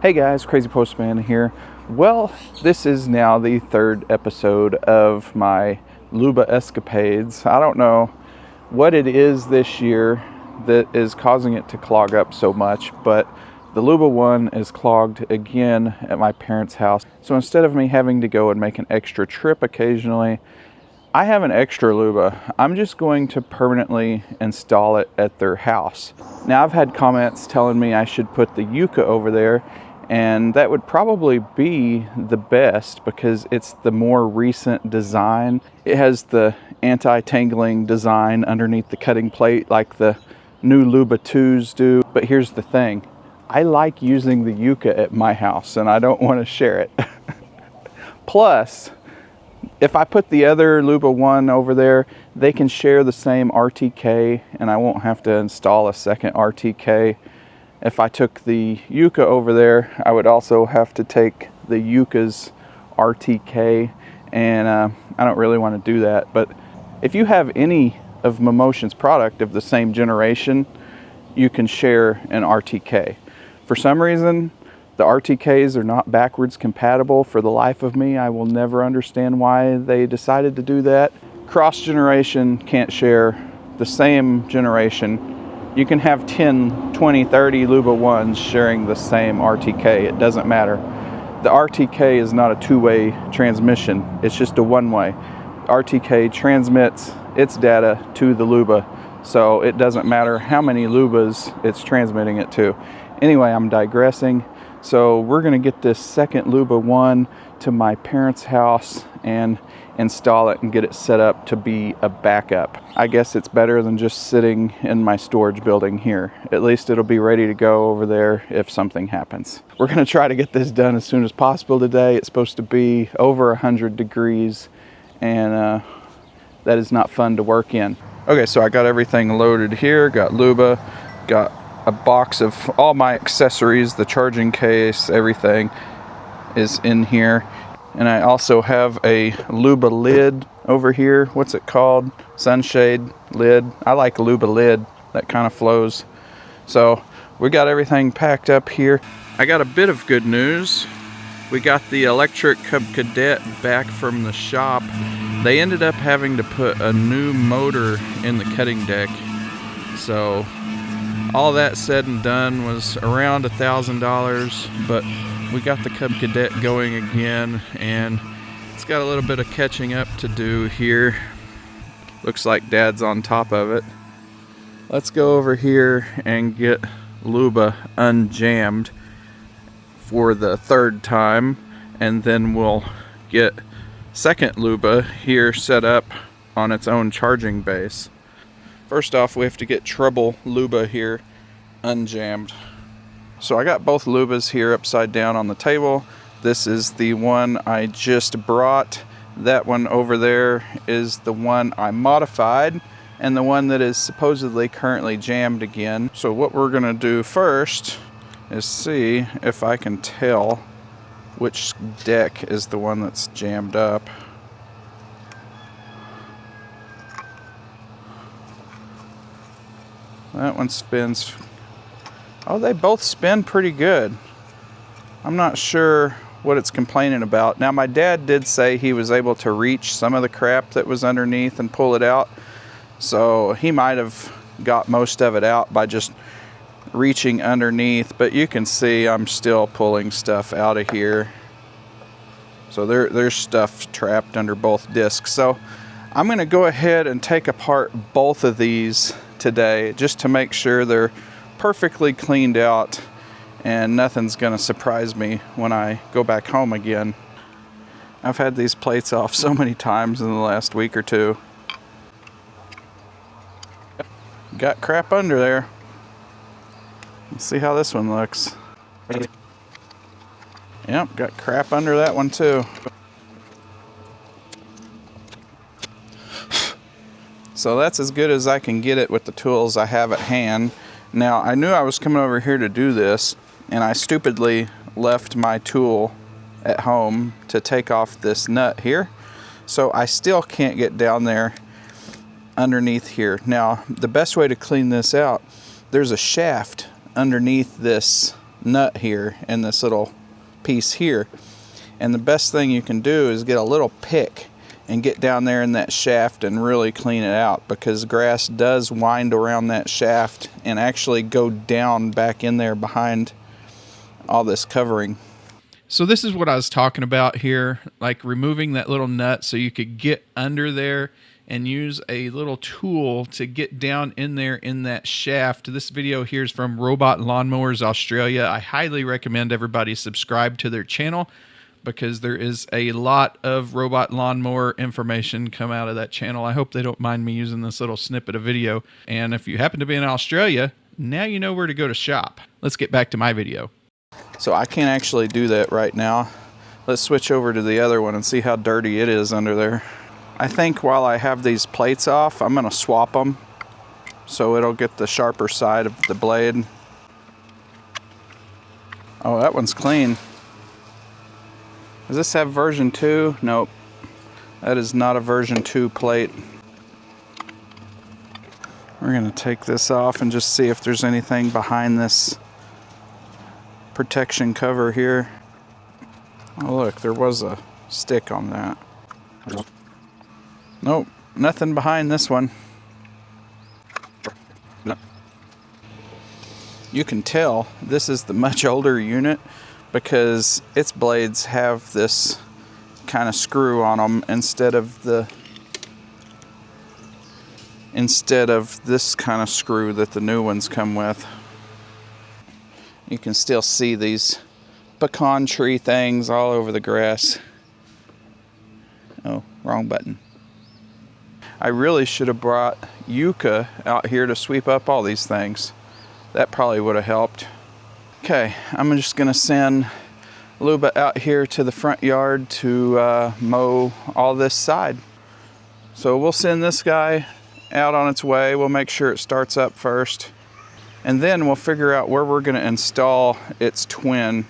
Hey guys, Crazypostman here. Well, this is now the third episode of my Luba escapades. I don't know what it is this year that is causing it to clog up so much, but the Luba one is clogged again at my parents' house. So instead of me having to go and make an extra trip occasionally, I have an extra Luba. I'm just going to permanently install it at their house. Now, I've had comments telling me I should put the Yuka over there, and that would probably be the best because it's the more recent design. It has the anti-tangling design underneath the cutting plate like the new Luba 2s do. But here's the thing. I like using the Yuka at my house and I don't want to share it. Plus, if I put the other Luba 1 over there, they can share the same RTK and I won't have to install a second RTK. If I took the Yuka over there, I would also have to take the Yuka's RTK, and I don't really want to do that. But if you have any of Momotion's product of the same generation, you can share an RTK. For some reason, the RTKs are not backwards compatible. For the life of me, I will never understand why they decided to do that. Cross generation can't share the same generation. You can have 10, 20, 30 Luba 1s sharing the same RTK. It doesn't matter. The RTK is not a two-way transmission. It's just a one-way. RTK transmits its data to the Luba, so it doesn't matter how many Lubas it's transmitting it to. Anyway, I'm digressing. So we're going to get this second Luba 1 to my parents' house and install it and get it set up to be a backup. I guess it's better than just sitting in my storage building here. At least it'll be ready to go over there if something happens. We're going to try to get this done as soon as possible today. It's supposed to be over 100 degrees and that is not fun to work in. Okay, so I got everything loaded here. Got Luba, got a box of all my accessories, the charging case, everything is in here. And I also have a Luba lid over here. What's it called? Sunshade lid. I like a Luba lid. That kind of flows. So we got everything packed up here. I got a bit of good news. We got the electric Cub Cadet back from the shop. They ended up having to put a new motor in the cutting deck. So all that said and done was around $1,000, but we got the Cub Cadet going again, and it's got a little bit of catching up to do here. Looks like Dad's on top of it. Let's go over here and get Luba unjammed for the third time, and then we'll get second Luba here set up on its own charging base. First off, we have to get treble Luba here unjammed. So I got both Lubas here upside down on the table. This is the one I just brought. That one over there is the one I modified, and the one that is supposedly currently jammed again. So what we're gonna do first is see if I can tell which deck is the one that's jammed up. That one spins. Oh, they both spin pretty good. I'm not sure what it's complaining about. Now, my dad did say he was able to reach some of the crap that was underneath and pull it out. So he might have got most of it out by just reaching underneath. But you can see I'm still pulling stuff out of here. So there's stuff trapped under both discs. So I'm going to go ahead and take apart both of these today just to make sure they're perfectly cleaned out and nothing's gonna surprise me when I go back home again. I've had these plates off so many times in the last week or two. Got crap under there. Let's see how this one looks. Yep, got crap under that one too. So that's as good as I can get it with the tools I have at hand. Now, I knew I was coming over here to do this, and I stupidly left my tool at home to take off this nut here. So I still can't get down there underneath here. Now, the best way to clean this out, there's a shaft underneath this nut here in this little piece here. And the best thing you can do is get a little pick and get down there in that shaft and really clean it out, because grass does wind around that shaft and actually go down back in there behind all this covering. So this is what I was talking about here, like removing that little nut so you could get under there and use a little tool to get down in there in that shaft. This video here is from Robot Lawnmowers Australia. I highly recommend everybody subscribe to their channel, because there is a lot of robot lawnmower information come out of that channel. I hope they don't mind me using this little snippet of video. And if you happen to be in Australia, now you know where to go to shop. Let's get back to my video. So I can't actually do that right now. Let's switch over to the other one and see how dirty it is under there. I think while I have these plates off, I'm gonna swap them so it'll get the sharper side of the blade. Oh, that one's clean. Does this have version 2? Nope. That is not a version 2 plate. We're gonna take this off and just see if there's anything behind this protection cover here. Oh look, there was a stick on that. Nope, nothing behind this one. You can tell this is the much older unit because its blades have this kind of screw on them instead of this kind of screw that the new ones come with. You can still see these pecan tree things all over the grass. Oh, wrong button. I really should have brought Yuka out here to sweep up all these things. That probably would have helped. Okay, I'm just gonna send Luba out here to the front yard to mow all this side. So we'll send this guy out on its way. We'll make sure it starts up first, and then we'll figure out where we're gonna install its twin.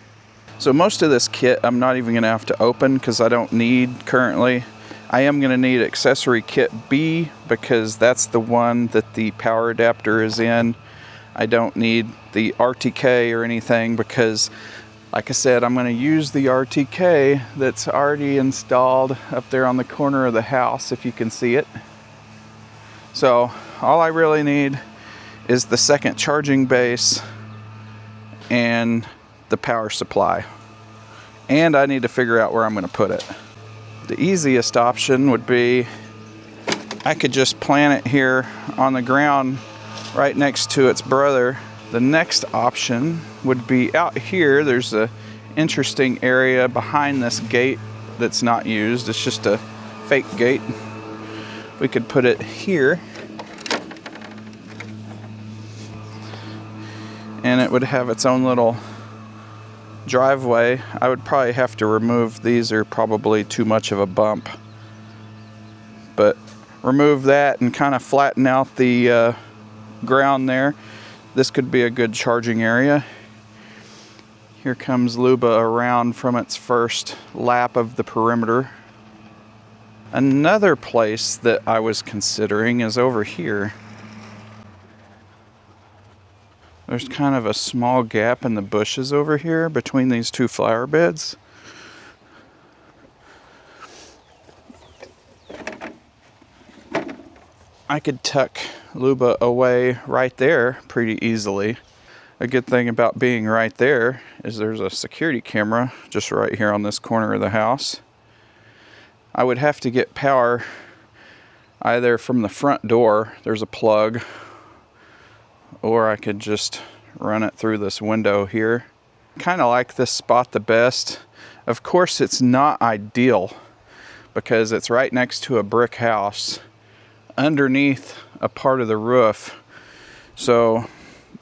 So most of this kit I'm not even gonna have to open because I don't need currently. I am gonna need accessory kit B because that's the one that the power adapter is in. I don't need the RTK or anything because, like I said, I'm gonna use the RTK that's already installed up there on the corner of the house, if you can see it. So all I really need is the second charging base and the power supply. And I need to figure out where I'm gonna put it. The easiest option would be I could just plant it here on the ground right next to its brother. The next option would be out here. There's a interesting area behind this gate that's not used. It's just a fake gate. We could put it here and it would have its own little driveway. I would probably have to remove these, are probably too much of a bump, but remove that and kind of flatten out the ground there. This could be a good charging area. Here comes Luba around from its first lap of the perimeter. Another place that I was considering is over here. There's kind of a small gap in the bushes over here between these two flower beds. I could tuck Luba away right there pretty easily. A good thing about being right there is there's a security camera just right here on this corner of the house. I would have to get power either from the front door, there's a plug, or I could just run it through this window here. Kind of like this spot the best. Of course, it's not ideal because it's right next to a brick house underneath a part of the roof. So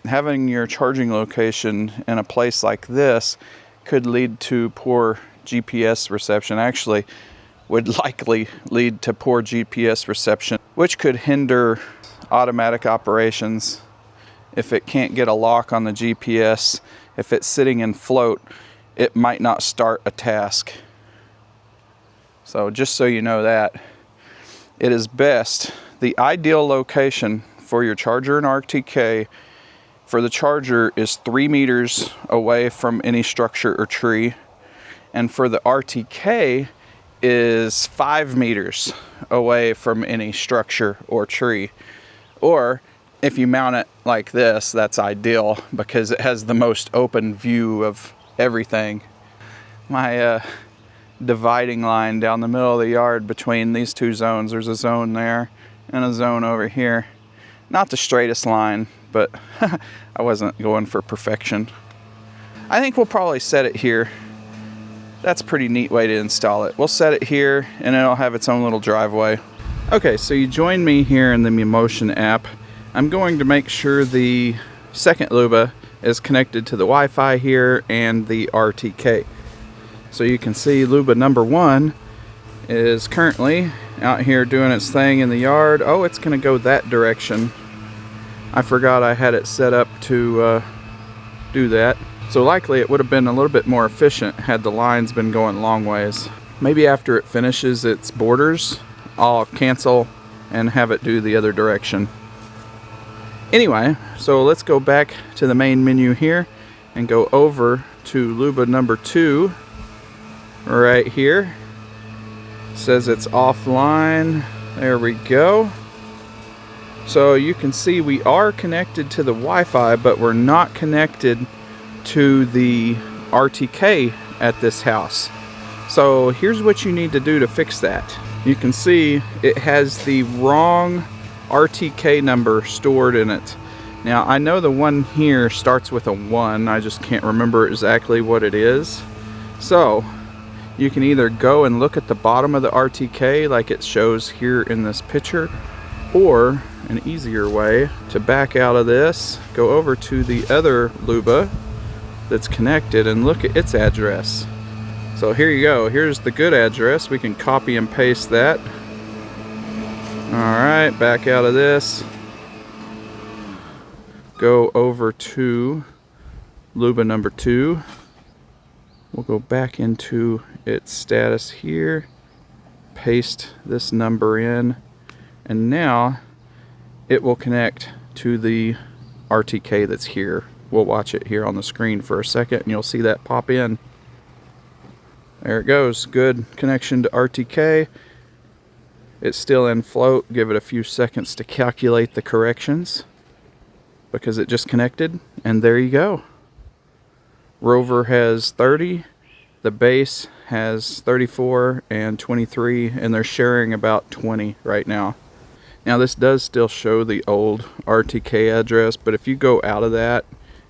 having your charging location in a place like this could lead to poor GPS reception. Actually, would likely lead to poor GPS reception, which could hinder automatic operations. If it can't get a lock on the GPS, if it's sitting in float, it might not start a task. So just so you know that, it is best, the ideal location for your charger and RTK for the charger is 3 meters away from any structure or tree. And for the RTK is 5 meters away from any structure or tree. Or if you mount it like this, that's ideal because it has the most open view of everything. My dividing line down the middle of the yard between these two zones, there's a zone there and a zone over here. Not the straightest line, but I wasn't going for perfection. I think we'll probably set it here. That's a pretty neat way to install it. We'll set it here and it'll have its own little driveway. Okay, so you join me here in the Motion app. I'm going to make sure the second Luba is connected to the Wi-Fi here and the RTK. So you can see Luba number 1 is currently out here doing its thing in the yard. Oh, it's gonna go that direction. I forgot I had it set up to do that. So likely it would have been a little bit more efficient had the lines been going long ways. Maybe after it finishes its borders, I'll cancel and have it do the other direction. Anyway, so let's go back to the main menu here and go over to Luba number 2 right here. It says it's offline. There we go. So you can see we are connected to the Wi-Fi, but we're not connected to the RTK at this house. So here's what you need to do to fix that. You can see it has the wrong RTK number stored in it. Now I know the one here starts with a 1, I just can't remember exactly what it is. So you can either go and look at the bottom of the RTK like it shows here in this picture, or an easier way to back out of this, go over to the other Luba that's connected and look at its address. So here you go, here's the good address. We can copy and paste that. Alright, back out of this. Go over to Luba number 2. We'll go back into its status here, paste this number in, and now it will connect to the RTK that's here. We'll watch it here on the screen for a second and you'll see that pop in. There it goes. Good connection to RTK. It's still in float. Give it a few seconds to calculate the corrections because it just connected, and there you go. Rover has 30, the base has 34 and 23, and they're sharing about 20 right now. Now this does still show the old RTK address, but if you go out of that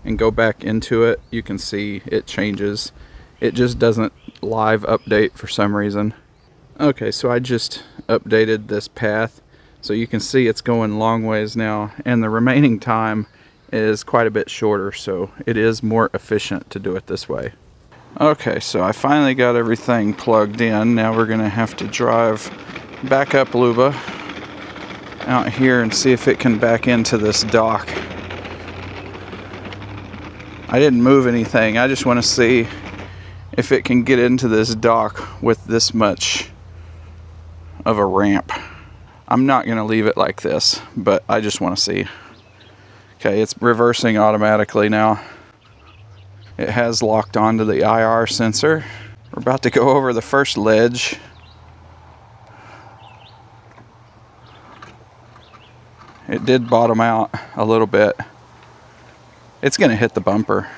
and go back into it, you can see it changes. It just doesn't live update for some reason. Okay, so I just updated this path, so you can see it's going long ways now, and the remaining time is quite a bit shorter, so it is more efficient to do it this way. Okay, so I finally got everything plugged in. Now we're gonna have to drive back up Luba out here and see if it can back into this dock. I didn't move anything. I just want to see if it can get into this dock with this much of a ramp. I'm not going to leave it like this, but I just want to see. Okay, it's reversing automatically now. It has locked onto the IR sensor. We're about to go over the first ledge. It did bottom out a little bit. It's going to hit the bumper.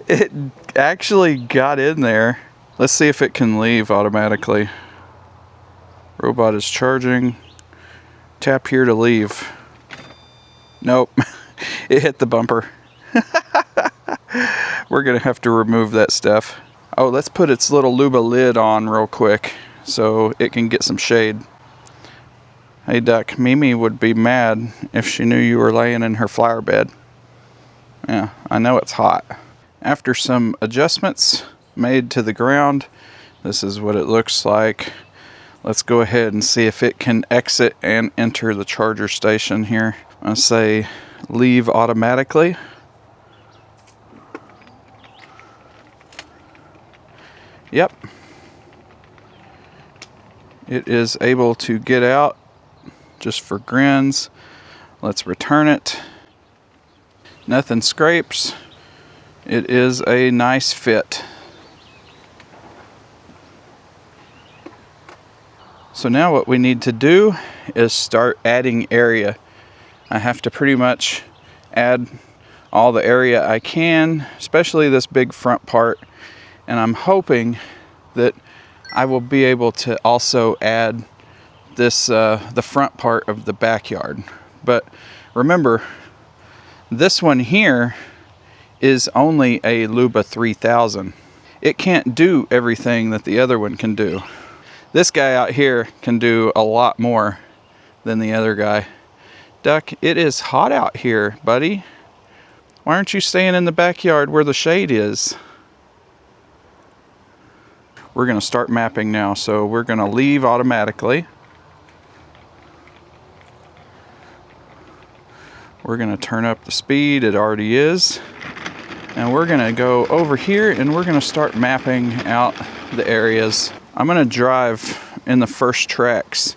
It actually got in there. Let's see if it can leave automatically. Robot is charging. Tap here to leave. Nope. It hit the bumper. We're going to have to remove that stuff. Oh, let's put its little Luba lid on real quick so it can get some shade. Hey duck, Mimi would be mad if she knew you were laying in her flower bed. Yeah, I know it's hot. After some adjustments made to the ground, this is what it looks like. Let's go ahead and see if it can exit and enter the charger station here. I'm going to say leave automatically. Yep. It is able to get out just for grins. Let's return it. Nothing scrapes. It is a nice fit. So now what we need to do is start adding area. I have to pretty much add all the area I can, especially this big front part. And I'm hoping that I will be able to also add this the front part of the backyard. But remember, this one here is only a Luba 3000. It can't do everything that the other one can do. This guy out here can do a lot more than the other guy. Duck, it is hot out here, buddy. Why aren't you staying in the backyard where the shade is? We're gonna start mapping now, so we're gonna leave automatically. We're gonna turn up the speed, it already is. And we're gonna go over here and we're gonna start mapping out the areas. I'm gonna drive in the first tracks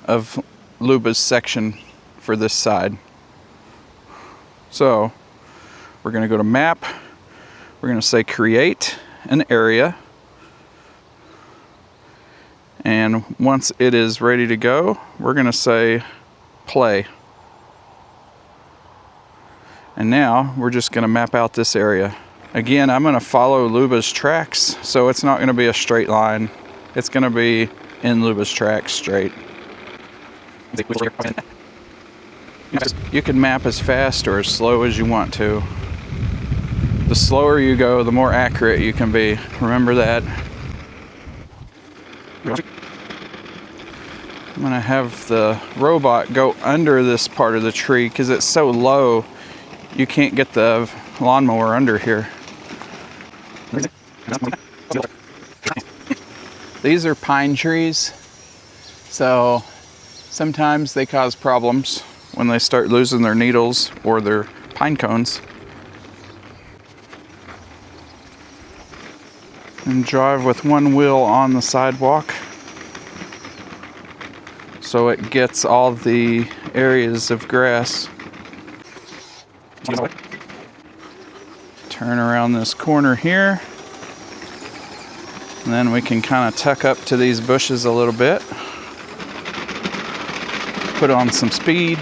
of Luba's section for this side. So we're gonna go to map. We're gonna say create an area. And once it is ready to go, we're gonna say play. And now we're just gonna map out this area. Again, I'm gonna follow Luba's tracks, so it's not gonna be a straight line. It's gonna be in Luba's tracks straight. You can map as fast or as slow as you want to. The slower you go, the more accurate you can be. Remember that. I'm gonna have the robot go under this part of the tree because it's so low you can't get the lawnmower under here. These are pine trees, so sometimes they cause problems when they start losing their needles or their pine cones. And drive with one wheel on the sidewalk so it gets all the areas of grass. Turn around this corner here, and then we can kind of tuck up to these bushes a little bit. Put on some speed,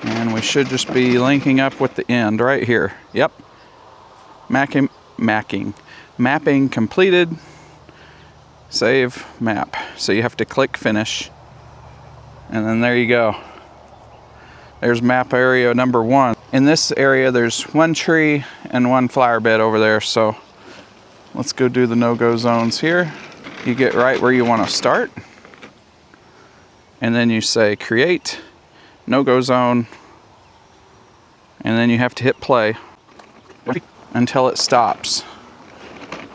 and we should just be linking up with the end right here. Yep. Mapping completed. Save map. So you have to click finish, and then there you go. There's map area number 1. In this area there's one tree and one flower bed over there, so let's go do the no-go zones here. You get right where you want to start, and then you say create no-go zone, and then you have to hit play until it stops.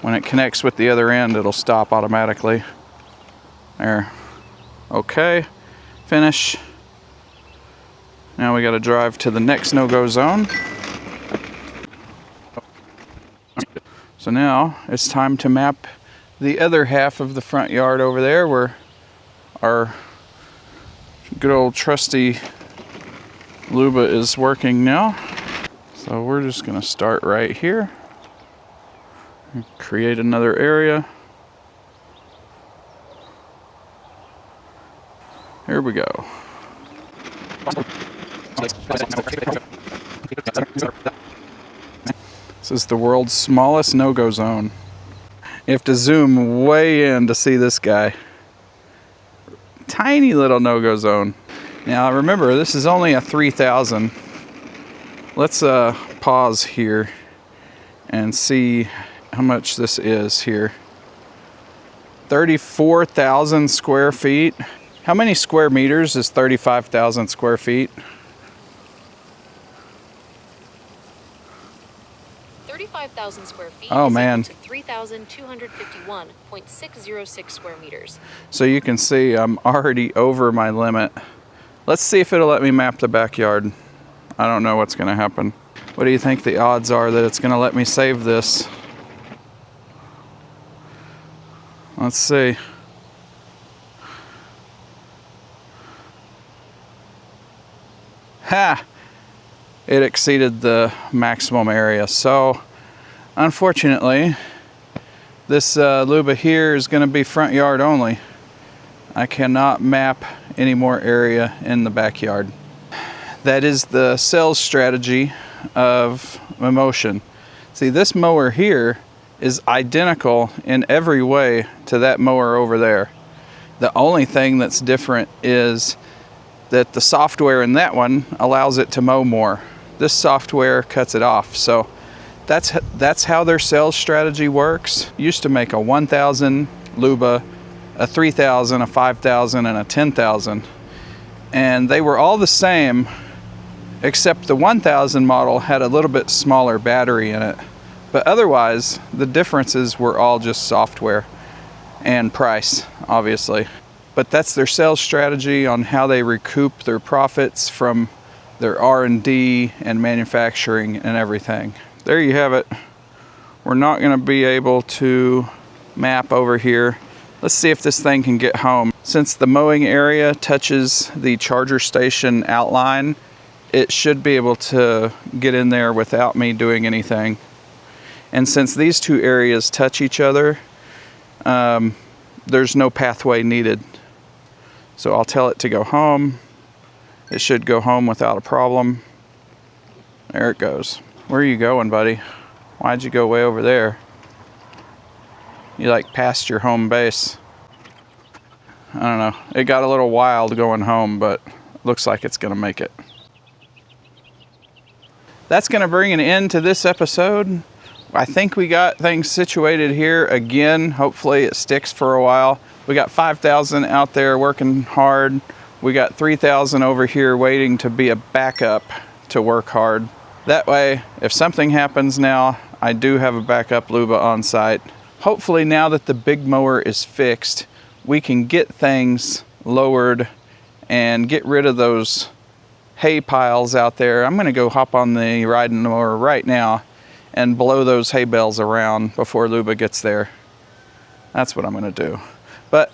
When it connects with the other end, it'll stop automatically. There. Okay, finish. Now we got to drive to the next no-go zone. So now it's time to map the other half of the front yard over there where our good old trusty Luba is working now. So we're just going to start right here. Create another area. Here we go. This is the world's smallest no-go zone. You have to zoom way in to see this guy. Tiny little no-go zone. Now remember, this is only a 3000. Let's pause here and see how much this is here. 34,000 square feet. How many square meters is 35,000 square feet? 35,000 square feet oh, is man. equal to 3,251.606 square meters. So you can see I'm already over my limit. Let's see if it'll let me map the backyard. I don't know what's going to happen. What do you think the odds are that it's going to let me save this? Let's see. Ha! It exceeded the maximum area. So, unfortunately, this Luba here is going to be front yard only. I cannot map any more area in the backyard. That is the sales strategy of Emotion. See, this mower here is identical in every way to that mower over there. The only thing that's different is that the software in that one allows it to mow more. This software cuts it off. So that's how their sales strategy works. Used to make a 1000 Luba, a 3000, a 5000, and a 10,000. And they were all the same, except the 1000 model had a little bit smaller battery in it. But otherwise, the differences were all just software and price, obviously. But that's their sales strategy on how they recoup their profits from their R&D and manufacturing and everything. There you have it. We're not going to be able to map over here. Let's see if this thing can get home. Since the mowing area touches the charger station outline, it should be able to get in there without me doing anything. And since these two areas touch each other, there's no pathway needed. So I'll tell it to go home. It should go home without a problem. There it goes. Where are you going, buddy? Why'd you go way over there? You like passed your home base. I don't know. It got a little wild going home, but looks like it's gonna make it. That's gonna bring an end to this episode. I think we got things situated here again. Hopefully it sticks for a while. We got 5,000 out there working hard. We got 3,000 over here waiting to be a backup to work hard. That way, if something happens now, I do have a backup Luba on site. Hopefully now that the big mower is fixed, we can get things lowered and get rid of those hay piles out there. I'm gonna go hop on the riding mower right now and blow those hay bales around before Luba gets there. That's what I'm gonna do. But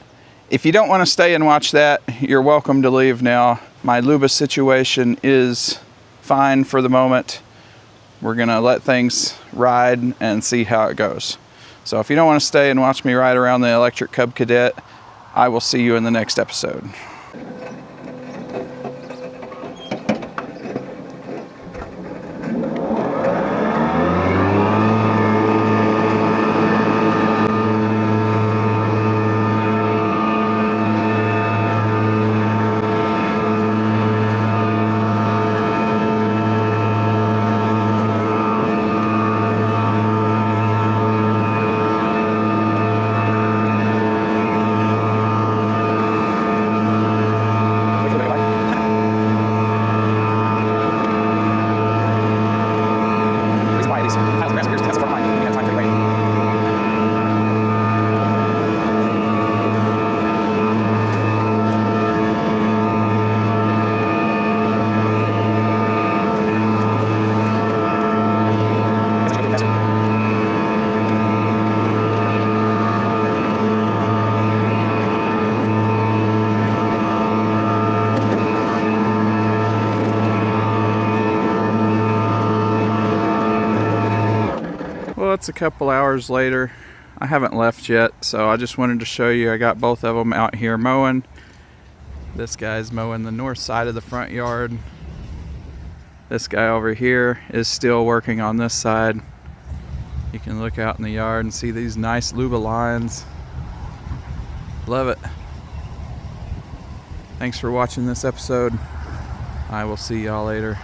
if you don't wanna stay and watch that, you're welcome to leave now. My Luba situation is fine for the moment. We're gonna let things ride and see how it goes. So if you don't wanna stay and watch me ride around the electric Cub Cadet, I will see you in the next episode. Well, it's a couple hours later. I haven't left yet, so I just wanted to show you I got both of them out here mowing. This guy's mowing the north side of the front yard. This guy over here is still working on this side. You can look out in the yard and see these nice Luba lines. Love it. Thanks for watching this episode. I will see y'all later.